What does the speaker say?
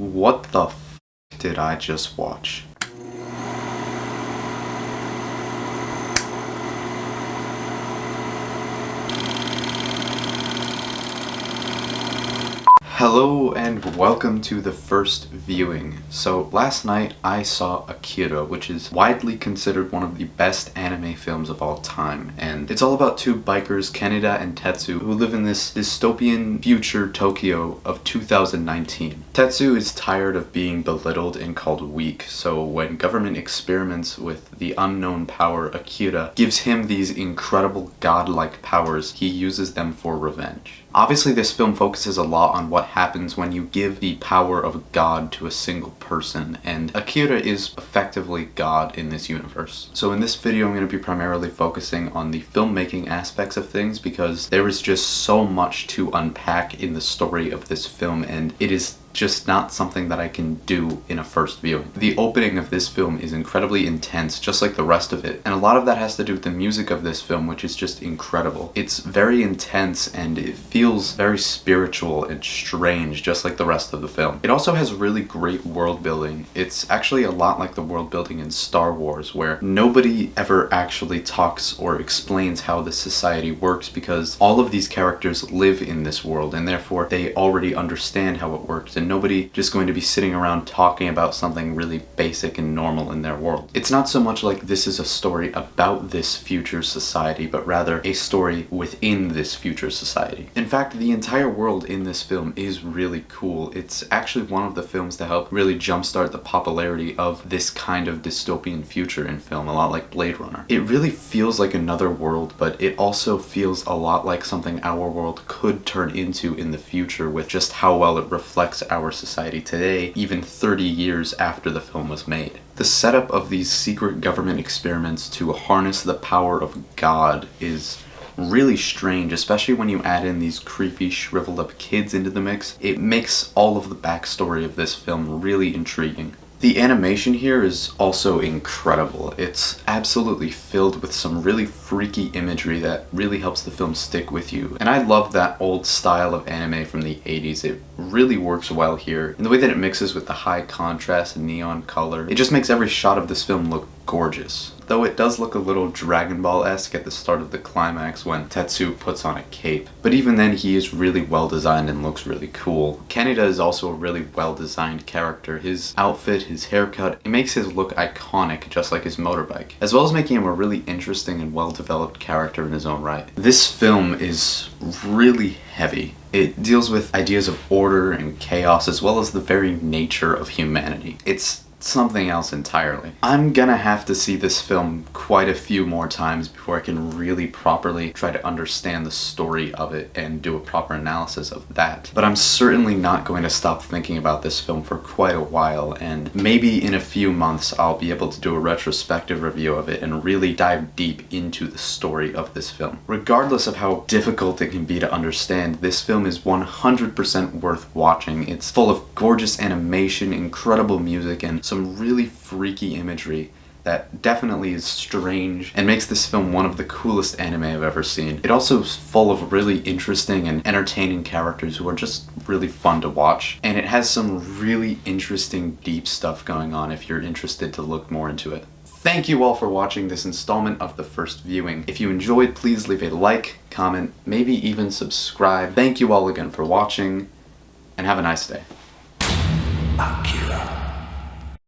What the f did I just watch? Hello and welcome to the first viewing. So last night I saw Akira, which is widely considered one of the best anime films of all time, and it's all about two bikers, Kaneda and Tetsu, who live in this dystopian future Tokyo of 2019. Tetsu is tired of being belittled and called weak, so when government experiments with the unknown power Akira gives him these incredible godlike powers, he uses them for revenge. Obviously, this film focuses a lot on what happens when you give the power of God to a single person, and Akira is effectively God in this universe. So in this video, I'm going to be primarily focusing on the filmmaking aspects of things because there is just so much to unpack in the story of this film, and it is just not something that I can do in a first viewing. The opening of this film is incredibly intense, just like the rest of it, and a lot of that has to do with the music of this film, which is just incredible. It's very intense and it feels very spiritual and strange, just like the rest of the film. It also has really great world building. It's actually a lot like the world building in Star Wars, where nobody ever actually talks or explains how the society works because all of these characters live in this world and therefore they already understand how it works, and nobody just going to be sitting around talking about something really basic and normal in their world. It's not so much like this is a story about this future society, but rather a story within this future society. In fact, the entire world in this film is really cool. It's actually one of the films to help really jumpstart the popularity of this kind of dystopian future in film, a lot like Blade Runner. It really feels like another world, but it also feels a lot like something our world could turn into in the future with just how well it reflects our society today, even 30 years after the film was made. The setup of these secret government experiments to harness the power of God is really strange, especially when you add in these creepy, shriveled up kids into the mix. It makes all of the backstory of this film really intriguing. The animation here is also incredible. It's absolutely filled with some really freaky imagery that really helps the film stick with you. And I love that old style of anime from the 80s. It really works well here. And the way that it mixes with the high contrast and neon color, it just makes every shot of this film look gorgeous. Though it does look a little Dragon Ball-esque at the start of the climax when Tetsu puts on a cape. But even then, he is really well designed and looks really cool. Kaneda is also a really well designed character. His outfit, his haircut, it makes his look iconic, just like his motorbike, as well as making him a really interesting and well developed character in his own right. This film is really heavy. It deals with ideas of order and chaos, as well as the very nature of humanity. It's something else entirely. I'm gonna have to see this film quite a few more times before I can really properly try to understand the story of it and do a proper analysis of that. But I'm certainly not going to stop thinking about this film for quite a while, and maybe in a few months I'll be able to do a retrospective review of it and really dive deep into the story of this film. Regardless of how difficult it can be to understand, this film is 100% worth watching. It's full of gorgeous animation, incredible music, and some really freaky imagery that definitely is strange and makes this film one of the coolest anime I've ever seen. It also is full of really interesting and entertaining characters who are just really fun to watch, and it has some really interesting deep stuff going on if you're interested to look more into it. Thank you all for watching this installment of the first viewing. If you enjoyed, please leave a like, comment, maybe even subscribe. Thank you all again for watching, and have a nice day.